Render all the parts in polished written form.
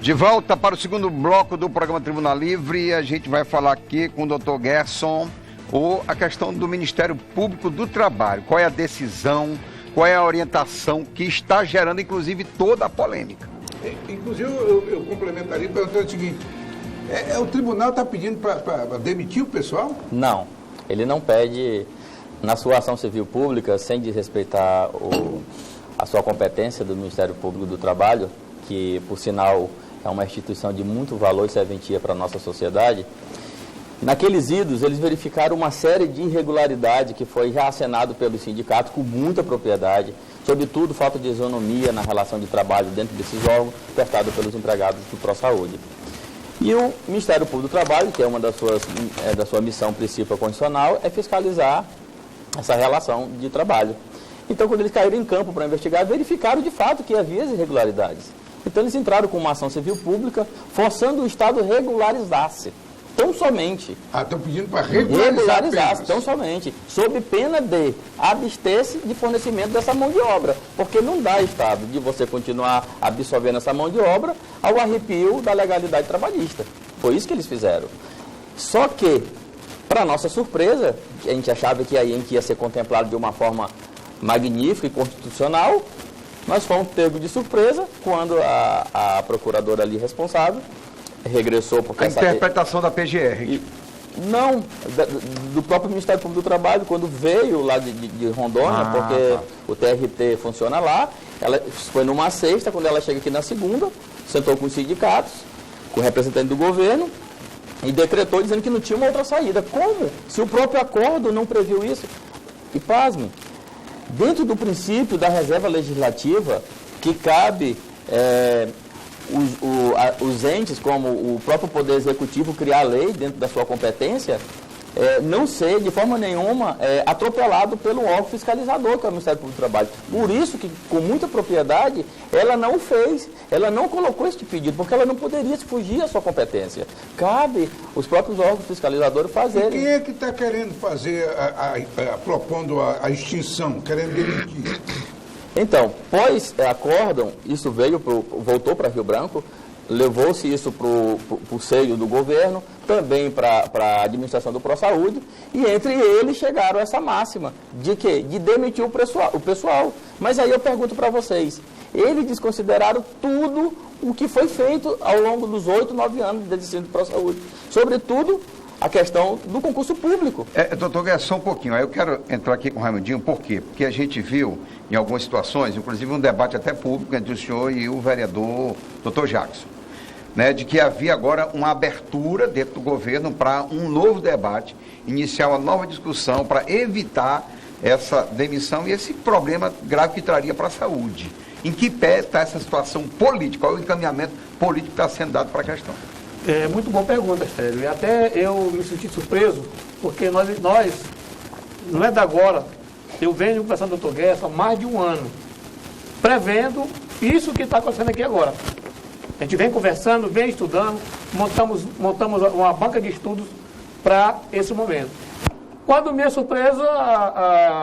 De volta para o segundo bloco do programa Tribuna Livre, a gente vai falar aqui com o Dr. Gerson a questão do Ministério Público do Trabalho. Qual é a decisão, qual é a orientação que está gerando, inclusive, toda a polêmica? Inclusive, eu complementaria perguntando o seguinte, o tribunal está pedindo para demitir o pessoal? Não, ele não pede na sua ação civil pública, sem desrespeitar a sua competência do Ministério Público do Trabalho, que, por sinal, é uma instituição de muito valor e serventia para a nossa sociedade. Naqueles idos, eles verificaram uma série de irregularidades que foi já acenado pelos sindicatos com muita propriedade, sobretudo falta de isonomia na relação de trabalho dentro desses órgãos, apertado pelos empregados do ProSaúde. E o Ministério Público do Trabalho, que é uma da sua missão principal constitucional, é fiscalizar essa relação de trabalho. Então, quando eles caíram em campo para investigar, verificaram de fato que havia as irregularidades. Então, eles entraram com uma ação civil pública, forçando o Estado a regularizar-se. Tão somente. Estão pedindo para regularizar-se, tão somente, sob pena de abster-se de fornecimento dessa mão de obra. Porque não dá, Estado, de você continuar absorvendo essa mão de obra ao arrepio da legalidade trabalhista. Foi isso que eles fizeram. Só que, para nossa surpresa, a gente achava que a gente ia ser contemplado de uma forma magnífica e constitucional, nós fomos pegos de surpresa quando a procuradora ali responsável regressou porque a interpretação da PGR. Não, do próprio Ministério Público do Trabalho, quando veio lá de Rondônia, porque o TRT funciona lá, ela foi numa sexta, quando ela chega aqui na segunda, sentou com os sindicatos, com o representante do governo, e decretou dizendo que não tinha uma outra saída. Como? Se o próprio acordo não previu isso? E pasme, dentro do princípio da reserva legislativa, que cabe os entes, como o próprio Poder Executivo, criar lei dentro da sua competência, não ser de forma nenhuma atropelado pelo órgão fiscalizador, que é o Ministério Público do Trabalho. Por isso que, com muita propriedade, ela não fez, ela não colocou este pedido, porque ela não poderia fugir à sua competência. Cabe os próprios órgãos fiscalizadores fazerem. E quem é que está querendo fazer, propondo a extinção, querendo demitir? Então, pós-acórdão, isso voltou para Rio Branco, levou-se isso para o seio do governo, também para a administração do ProSaúde, e entre eles chegaram a essa máxima de quê? De demitir o pessoal. Mas aí eu pergunto para vocês, eles desconsideraram tudo o que foi feito ao longo dos 8, 9 anos de exercício do ProSaúde, sobretudo a questão do concurso público. Doutor Gerson, só um pouquinho. Aí eu quero entrar aqui com o Raimundinho, por quê? Porque a gente viu, em algumas situações, inclusive um debate até público entre o senhor e o vereador doutor Jackson, né, de que havia agora uma abertura dentro do governo para um novo debate, iniciar uma nova discussão para evitar essa demissão e esse problema grave que traria para a saúde. Em que pé está essa situação política? Qual é o encaminhamento político que está sendo dado para a questão? Muito boa pergunta, Estélio. E até eu me senti surpreso, porque nós não é da agora, eu venho conversando com o doutor Gerson há mais de um ano, prevendo isso que está acontecendo aqui agora. A gente vem conversando, vem estudando, montamos uma banca de estudos para esse momento. Quando, minha surpresa,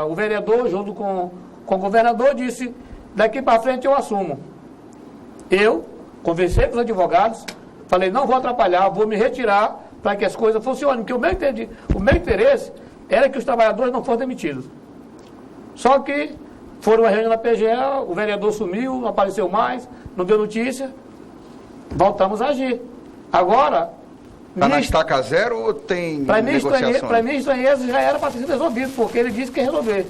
o vereador, junto com o governador, disse, daqui para frente eu assumo. Eu conversei com os advogados, falei, não vou atrapalhar, vou me retirar para que as coisas funcionem, porque o meu interesse era que os trabalhadores não fossem demitidos. Só que foram a reunião na PGE, o vereador sumiu, não apareceu mais, não deu notícia, voltamos a agir. Agora... Está na estaca zero ou tem negociações? Para mim, estranheza já era para ter sido resolvido, porque ele disse que ia resolver.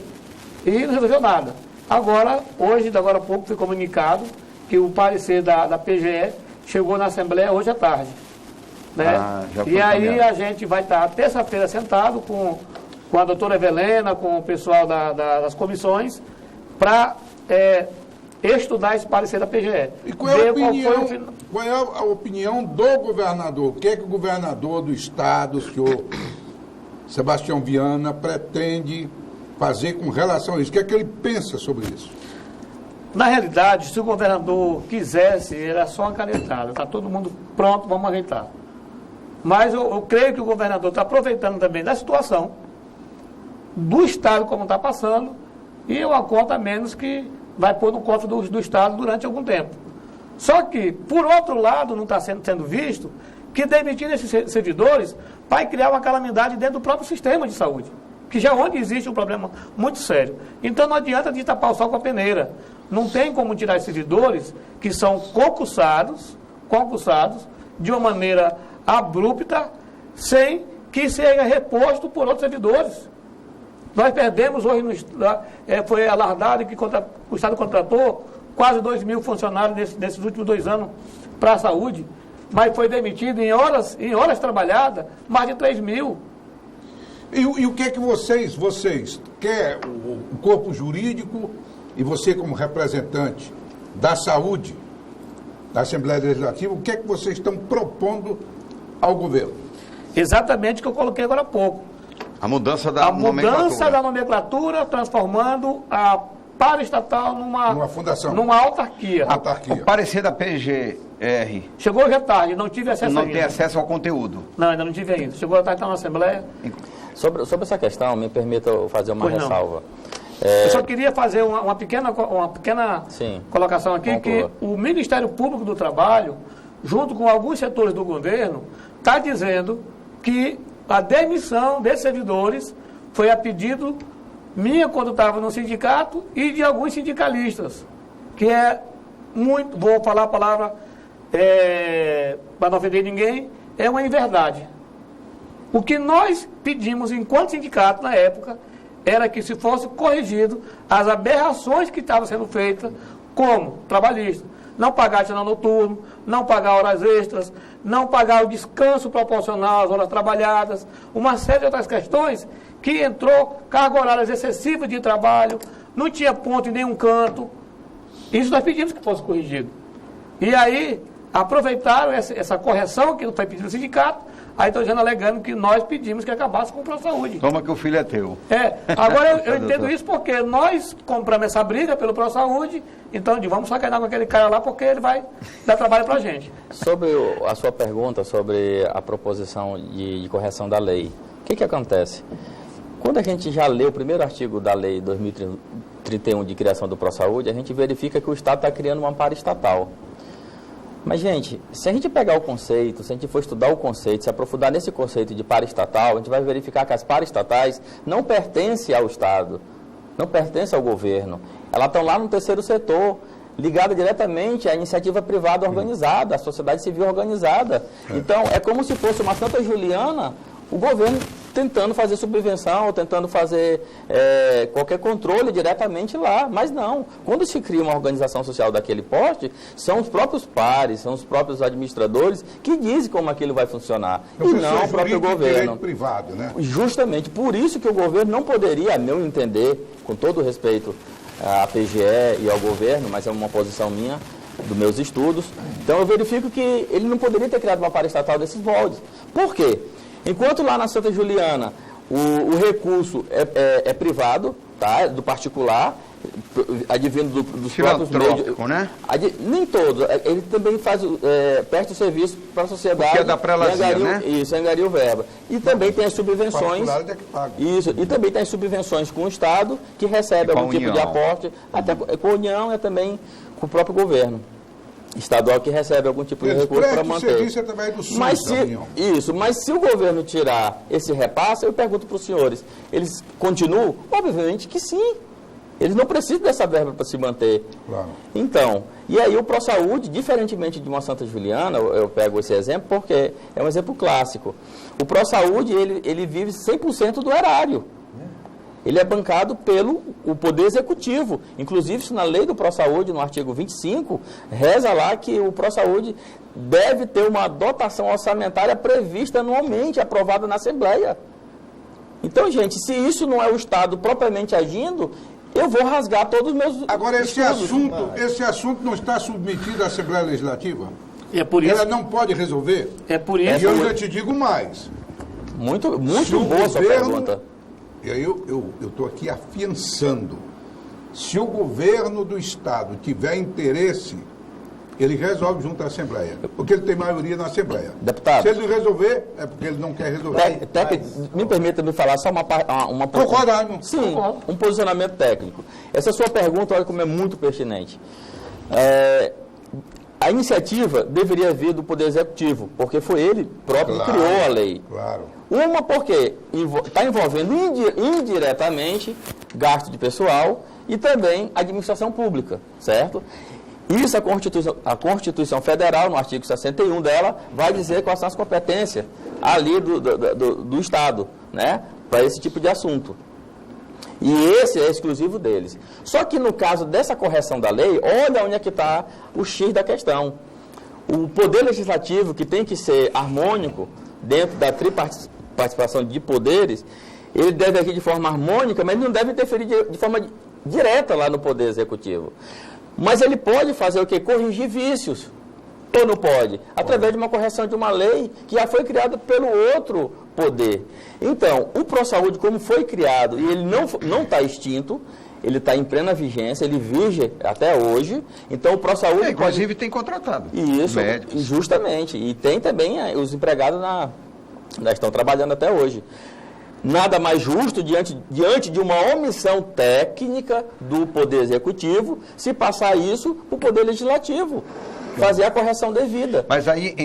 E não resolveu nada. Agora, agora há pouco, foi comunicado que o parecer da PGE chegou na Assembleia hoje à tarde. Né? E aí a gente vai estar terça-feira sentado com a doutora Evelena, com o pessoal das comissões, para estudar esse parecer da PGE. E qual é a opinião do governador? O que é que o governador do Estado, o senhor Sebastião Viana, pretende fazer com relação a isso? O que é que ele pensa sobre isso? Na realidade, se o governador quisesse, era só uma canetada. Está todo mundo pronto, vamos ajeitar. Mas eu creio que o governador está aproveitando também da situação do Estado como está passando e uma conta a menos que vai pôr no cofre do Estado durante algum tempo. Só que, por outro lado, não está sendo visto que demitir esses servidores vai criar uma calamidade dentro do próprio sistema de saúde, que já onde existe um problema muito sério. Então não adianta de tapar o sol com a peneira. Não tem como tirar esses servidores que são concursados de uma maneira abrupta, sem que seja reposto por outros servidores. Nós perdemos hoje, foi alardado que o Estado contratou quase 2 mil funcionários nesses últimos 2 anos para a saúde, mas foi demitido em horas trabalhadas, mais de 3 mil. E o que é que vocês quer o corpo jurídico e você como representante da saúde, da Assembleia Legislativa, o que é que vocês estão propondo ao governo? Exatamente o que eu coloquei agora há pouco. A mudança da nomenclatura, transformando a paraestatal numa fundação, numa autarquia. O parecer da PGR. Chegou hoje à tarde, não tive acesso ainda. Não tem acesso ao conteúdo. Não, ainda não tive ainda. Chegou à tarde, está na Assembleia. Sobre essa questão, me permita fazer uma ressalva. Eu só queria fazer uma pequena colocação aqui, que o Ministério Público do Trabalho, junto com alguns setores do governo, está dizendo que a demissão desses servidores foi a pedido minha quando estava no sindicato e de alguns sindicalistas, que é muito, vou falar a palavra para não ofender ninguém, é uma inverdade. O que nós pedimos enquanto sindicato na época era que se fosse corrigido as aberrações que estavam sendo feitas como trabalhista. Não pagar jornal noturno, não pagar horas extras, não pagar o descanso proporcional às horas trabalhadas, uma série de outras questões que entrou carga horárias excessivas de trabalho, não tinha ponto em nenhum canto. Isso nós pedimos que fosse corrigido. E aí, aproveitaram essa correção que foi pedida do sindicato, aí estão dizendo, alegando que nós pedimos que acabasse com o ProSaúde. Toma que o filho é teu. Agora eu entendo isso porque nós compramos essa briga pelo ProSaúde, então vamos sacanear com aquele cara lá porque ele vai dar trabalho para a gente. Sobre a sua pergunta sobre a proposição de correção da lei, o que acontece? Quando a gente já lê o primeiro artigo da lei 2031 de criação do ProSaúde, a gente verifica que o Estado está criando uma paraestatal. Mas, gente, se a gente pegar o conceito, se a gente for estudar o conceito, se aprofundar nesse conceito de paraestatal, a gente vai verificar que as paraestatais não pertencem ao Estado, não pertencem ao governo. Elas estão lá no terceiro setor, ligadas diretamente à iniciativa privada organizada, à sociedade civil organizada. Então, é como se fosse uma Santa Juliana, o governo tentando fazer subvenção, tentando fazer qualquer controle diretamente lá. Mas não. Quando se cria uma organização social daquele porte, são os próprios pares, são os próprios administradores que dizem como aquilo vai funcionar. E não o próprio governo. Privado, né? Justamente por isso que o governo não poderia, a meu entender, com todo o respeito à PGE e ao governo, mas é uma posição minha, dos meus estudos, então eu verifico que ele não poderia ter criado uma paraestatal desses moldes. Por quê? Enquanto lá na Santa Juliana o recurso é privado, tá? Do particular, advindo dos próprios meios. Né? Nem todo. Ele também presta o serviço para a sociedade. Porque é da prelazia, né? Isso, engaria o verba. E também tem as subvenções. Isso, e também tem as subvenções com o Estado, que recebe algum tipo de aporte, até com a União e também com o próprio governo estadual, que recebe algum tipo de recurso para manter. Mas se o governo tirar esse repasse, eu pergunto para os senhores, eles continuam? Obviamente que sim. Eles não precisam dessa verba para se manter. Claro. Então, e aí o ProSaúde, diferentemente de uma Santa Juliana, eu pego esse exemplo porque é um exemplo clássico. O ProSaúde, ele vive 100% do erário. Ele é bancado pelo Poder Executivo. Inclusive, isso na lei do ProSaúde, no artigo 25, reza lá que o ProSaúde deve ter uma dotação orçamentária prevista anualmente, aprovada na Assembleia. Então, gente, se isso não é o Estado propriamente agindo, eu vou rasgar todos os meus Agora, esse assunto não está submetido à Assembleia Legislativa? É por isso. Ela não pode resolver? É por isso. E eu já te digo mais. Muito boa a sua pergunta. E aí eu estou aqui afiançando. Se o governo do Estado tiver interesse, ele resolve junto à Assembleia. Porque ele tem maioria na Assembleia. Deputado. Se ele não resolver, é porque ele não quer resolver. Me permita me falar só uma Concordo. Sim, um posicionamento técnico. Essa sua pergunta, olha como é muito pertinente. A iniciativa deveria vir do Poder Executivo, porque foi ele próprio que criou a lei. Claro. Uma porque está envolvendo indiretamente gasto de pessoal e também administração pública, certo? Isso a Constituição Federal, no artigo 61 dela, vai dizer quais são as competências ali do Estado, né, para esse tipo de assunto. E esse é exclusivo deles. Só que no caso dessa correção da lei, olha onde é que está o X da questão. O Poder Legislativo, que tem que ser harmônico dentro da triparticipação de poderes, ele deve agir de forma harmônica, mas não deve interferir de forma direta lá no Poder Executivo. Mas ele pode fazer o quê? Corrigir vícios. Ou não pode? Através de uma correção de uma lei que já foi criada pelo outro poder. Então, o ProSaúde, como foi criado, e ele não está extinto, ele está em plena vigência, ele vige até hoje. Então, o ProSaúde... inclusive tem contratado. Isso, médicos. Justamente. E tem também os empregados ainda estão trabalhando até hoje. Nada mais justo, diante de uma omissão técnica do Poder Executivo, se passar isso para o Poder Legislativo, fazer a correção devida. Mas aí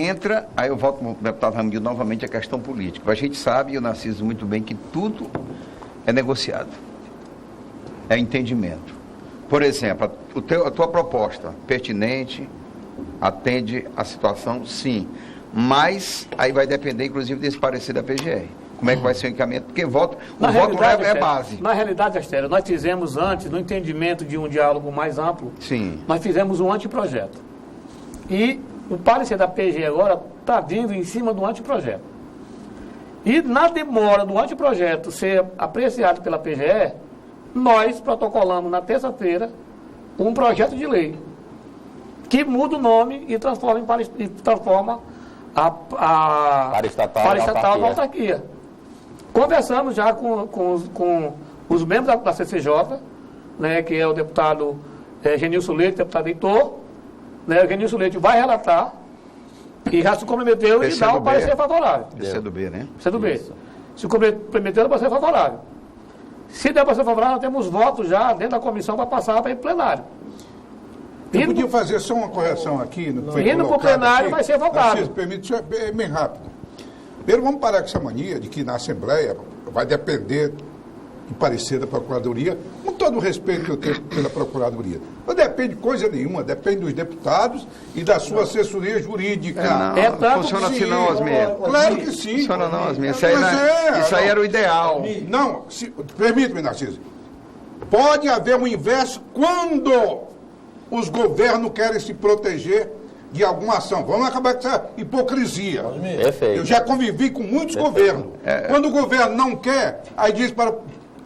eu volto para o deputado Ramiro novamente, a questão política. A gente sabe, e o Narciso muito bem, que tudo é negociado. É entendimento. Por exemplo, a tua proposta pertinente, atende a situação, sim. Mas aí vai depender, inclusive, desse parecer da PGR. Como é que vai ser o encaminhamento? Porque o voto é base. Na realidade, Astério, nós fizemos antes, no entendimento de um diálogo mais amplo, sim, nós fizemos um anteprojeto. E o parecer da PGR agora está vindo em cima do anteprojeto. E na demora do anteprojeto ser apreciado pela PGR, nós protocolamos na terça-feira um projeto de lei que muda o nome e transforma a paraestatal da autarquia. Conversamos já com os membros da CCJ, né, que é o deputado Genilson Leite, deputado Heitor, né, o Genilson Leite vai relatar e já se comprometeu e dar um parecer favorável. PCdoB, né? PCdoB. Se comprometeu para ser favorável. Se der para ser favorável, nós temos votos já dentro da comissão para passar para o plenário. Eu podia fazer só uma correção aqui. Indo para o plenário vai ser votado. Permite, é bem rápido. Primeiro, vamos parar com essa mania de que na Assembleia vai depender do parecer da Procuradoria, com todo o respeito que eu tenho pela Procuradoria. Não depende de coisa nenhuma, depende dos deputados e da sua assessoria jurídica. Não funciona assim não, Osmir. Claro que sim. Funciona não, Osmir. Isso aí era o ideal. Não, permite-me, Narciso. Pode haver um inverso quando os governos querem se proteger de alguma ação. Vamos acabar com essa hipocrisia. Perfeito. Eu já convivi com muitos governos. Quando o governo não quer, aí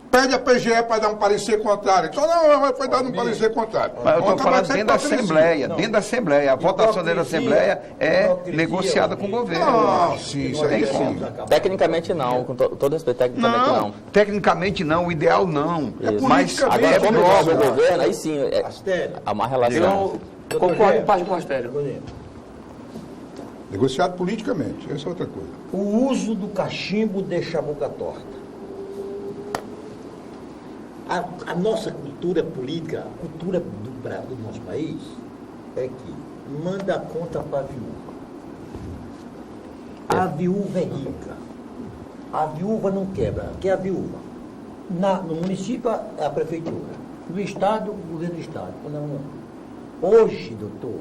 pede a PGE para dar um parecer contrário. Então não, vai dar um parecer contrário. Mas eu estou falando dentro da Assembleia. Dentro da Assembleia. A votação dentro da Assembleia é negociada com o governo. Não, sim, isso aí sim. Tecnicamente não, com todo respeito, tecnicamente não. Tecnicamente não, o ideal não. Mas agora, como o governo, aí sim, há uma relação. Eu concordo em parte com o Astério. Negociado politicamente, essa é outra coisa. O uso do cachimbo deixa a boca torta. A nossa cultura política, a cultura do nosso país, é que manda a conta para a viúva. A viúva é rica. A viúva não quebra. Quem é a viúva? No município, é a prefeitura. No Estado, o governo do Estado. Hoje, doutor,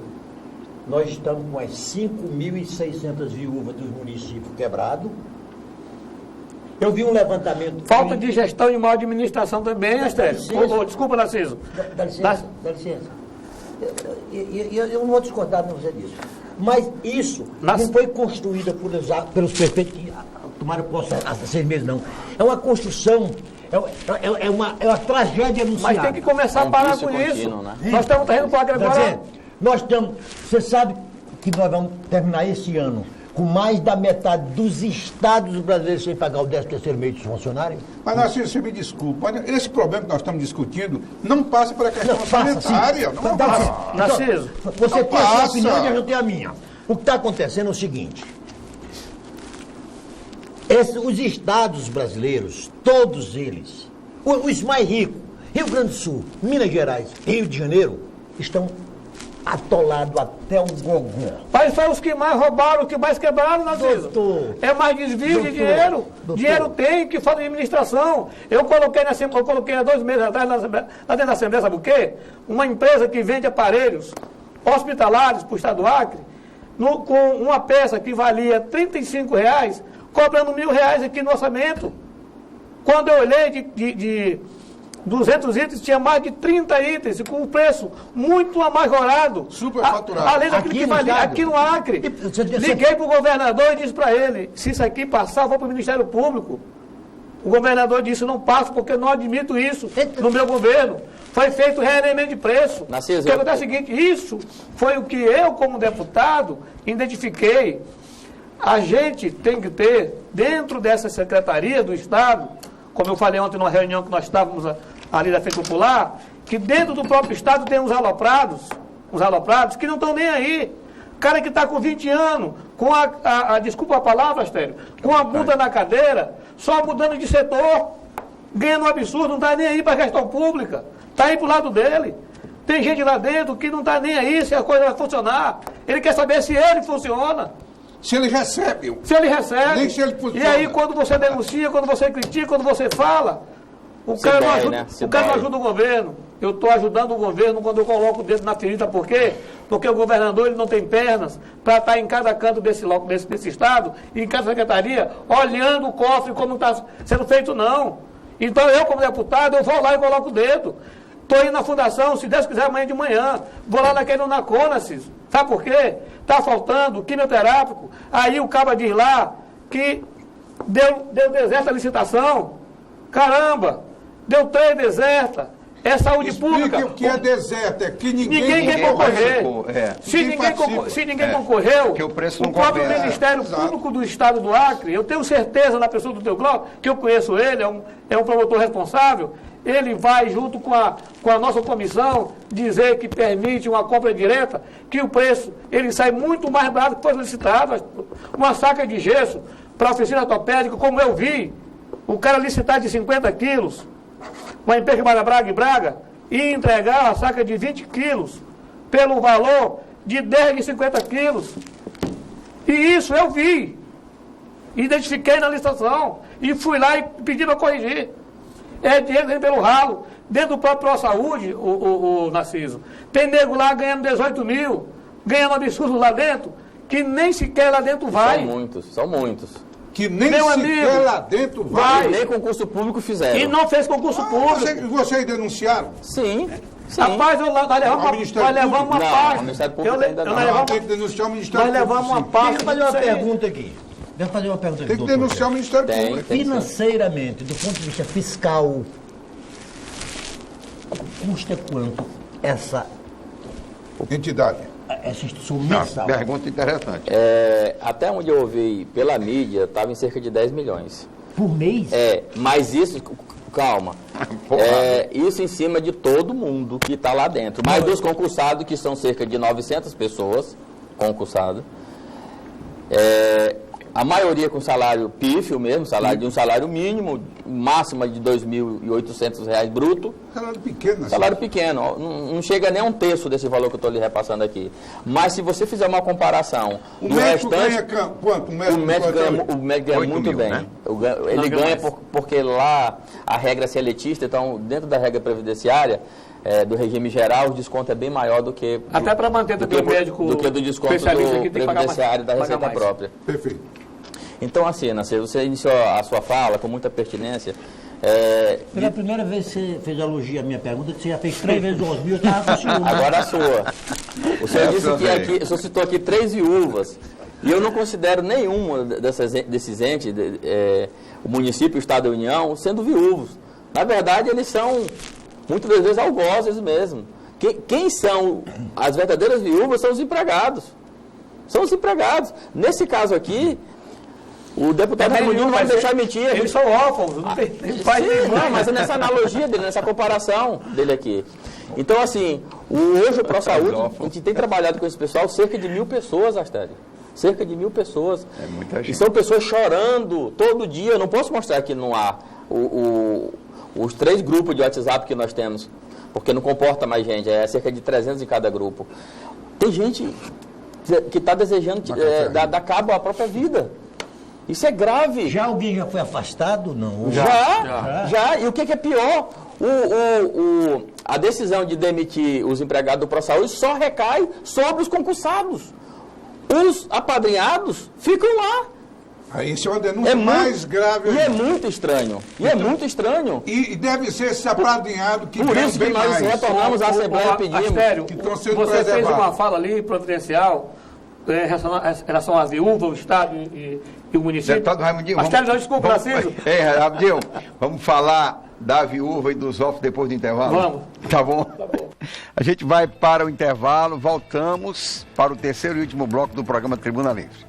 nós estamos com as 5.600 viúvas dos municípios quebrados. Eu vi um levantamento... Falta de gestão e má administração também, Astério. Desculpa, Narciso. Dá licença. Eu não vou discordar com você disso. Mas isso não foi construído pelos prefeitos que tomaram posse há 6 meses, não. É uma construção... É uma tragédia anunciada. Mas tem que começar a parar com isso. Né? Nós estamos tendo para agora. Você sabe que nós vamos terminar esse ano com mais da metade dos estados brasileiros sem pagar o 13º mês dos funcionários? Mas, Narciso, você me desculpa. Esse problema que nós estamos discutindo não passa para a questão sanitária. Não passa. Narciso, você tem a sua opinião e eu tenho a minha. O que está acontecendo é o seguinte. Os estados brasileiros, todos eles, os mais ricos, Rio Grande do Sul, Minas Gerais, Rio de Janeiro, estão atolado até o gogó. Mas foi os que mais roubaram, os que mais quebraram, Narciso. Doutor. É mais desvio de dinheiro. Doutor. Dinheiro tem que fazer administração. Eu coloquei há 2 meses atrás, lá dentro da Assembleia, sabe o quê? Uma empresa que vende aparelhos hospitalares para o Estado do Acre, com uma peça que valia R$35, cobrando R$1.000 aqui no orçamento. Quando eu olhei de 200 itens, tinha mais de 30 itens, com um preço muito amajorado. Superfaturado. Além daquilo que valia aqui no Acre. Liguei para o governador e disse para ele, se isso aqui passar, eu vou para o Ministério Público. O governador disse, não passo porque eu não admito isso no meu governo. Foi feito realinhamento de preço. O que acontece é o seguinte, isso foi o que eu, como deputado, identifiquei. A gente tem que ter, dentro dessa secretaria do Estado, como eu falei ontem numa reunião que nós estávamos ali da Frente Popular, que dentro do próprio Estado tem uns aloprados que não estão nem aí. Cara que está com 20 anos, com desculpa a palavra, Astério, com a bunda na cadeira, só mudando de setor, ganhando um absurdo, não está nem aí para a questão pública, está aí para o lado dele. Tem gente lá dentro que não está nem aí se a coisa vai funcionar. Ele quer saber se ele funciona. Se ele recebe. Se ele recebe. Nem se ele funciona. E aí, quando você denuncia, quando você critica, quando você fala, o cara não ajuda o governo. Eu estou ajudando o governo quando eu coloco o dedo na ferida. Por quê? Porque o governador ele não tem pernas para estar em cada canto desse Estado, e em cada secretaria, olhando o cofre como está sendo feito, não. Então, eu, como deputado, eu vou lá e coloco o dedo. Estou indo na fundação, se Deus quiser, amanhã de manhã. Vou lá naquele Naconacis. Sabe por quê? Está faltando quimioterápico. Aí o caba diz lá que deu deserta a licitação. Caramba! Deu 3 desertas. É saúde pública. O que é deserto? É que ninguém quer concorrer. Se ninguém concorreu, o próprio Ministério Público do Estado do Acre, eu tenho certeza na pessoa do Teoclódio, que eu conheço ele, é um promotor responsável, ele vai, junto com a nossa comissão, dizer que permite uma compra direta, que o preço ele sai muito mais barato que foi licitado. Uma saca de gesso para a oficina ortopédica, como eu vi, o cara licitar de 50 quilos, uma empresa chamada Braga, e entregar a saca de 20 quilos pelo valor de 10,50 quilos. E isso eu vi. Identifiquei na licitação e fui lá e pedi para corrigir. É dinheiro que vem pelo ralo. Dentro do próprio Saúde, o Narciso, tem nego lá ganhando 18 mil, ganhando absurdo lá dentro, que nem sequer lá dentro vai. São muitos. Que nem sequer lá dentro vai. Nem concurso público fizeram. E não fez concurso público. Vocês denunciaram? Sim. Rapaz, nós levamos uma parte. O Ministério Público ainda não. Tem que denunciar o Ministério Público. Nós levamos uma parte. Deixa eu fazer uma pergunta aqui. Tem que denunciar o Ministério Público. Financeiramente, do ponto de vista fiscal, custa quanto essa entidade? Essa instituição mensal? Pergunta interessante. Até onde eu ouvi pela mídia, estava em cerca de 10 milhões. Por mês? Mas isso, calma, isso em cima de todo mundo que está lá dentro. Mas dos concursados, que são cerca de 900 pessoas, concursados, a maioria com salário pífio mesmo, de um salário mínimo, máxima de R$ 2.800 bruto. Salário pequeno. Salário pequeno, não chega nem a 1/3 desse valor que eu estou lhe repassando aqui. Mas se você fizer uma comparação... O médico ganha quanto? O médico ganha muito bem. Né? Ele ganha porque lá a regra é seletista, então dentro da regra previdenciária, do regime geral, o desconto é bem maior do que... Até para manter também o médico do que do desconto do previdenciário da receita própria. Perfeito. Então, assim, Nascer, você iniciou a sua fala com muita pertinência. Pela primeira vez você fez elogio à minha pergunta, que você já fez 3 vezes 11 mil, eu estava com ciúme. Agora a sua. O senhor disse que aqui, o senhor citou aqui 3 viúvas, e eu não considero nenhum desses entes, o município, o Estado e a União, sendo viúvos. Na verdade, eles são, muitas vezes, algozes mesmo. Quem são as verdadeiras viúvas são os empregados. São os empregados. Nesse caso aqui, o deputado Raimundo não vai deixar mentir. Eles são órfãos, não tem pai nem mãe. Mas é nessa analogia dele, nessa comparação dele aqui. Então, assim, hoje o ProSaúde, a gente tem trabalhado com esse pessoal, cerca de 1.000 pessoas, Astério. Cerca de 1.000 pessoas. É muita gente. E são pessoas chorando todo dia. Eu não posso mostrar aqui no ar os 3 grupos de WhatsApp que nós temos, porque não comporta mais gente, é cerca de 300 em cada grupo. Tem gente que está desejando dar cabo à própria vida. Isso é grave. Já alguém já foi afastado? Não. Já. E o que é pior? A decisão de demitir os empregados do ProSaúde só recai sobre os concursados. Os apadrinhados ficam lá. Aí isso é uma denúncia mais grave. E é muito estranho. E deve ser esse apadrinhado que por isso que nós retornamos à Assembleia e pedimos. Astério, que estão sendo você fez preservados. uma fala ali, providencial, em relação à viúva, o Estado e o município. Deputado Raimundinho, Astério, não, desculpa, Narciso. Raimundinho, vamos falar da viúva e dos órfãos depois do intervalo? Vamos. Tá bom? A gente vai para o intervalo, voltamos para o terceiro e último bloco do programa Tribuna Livre.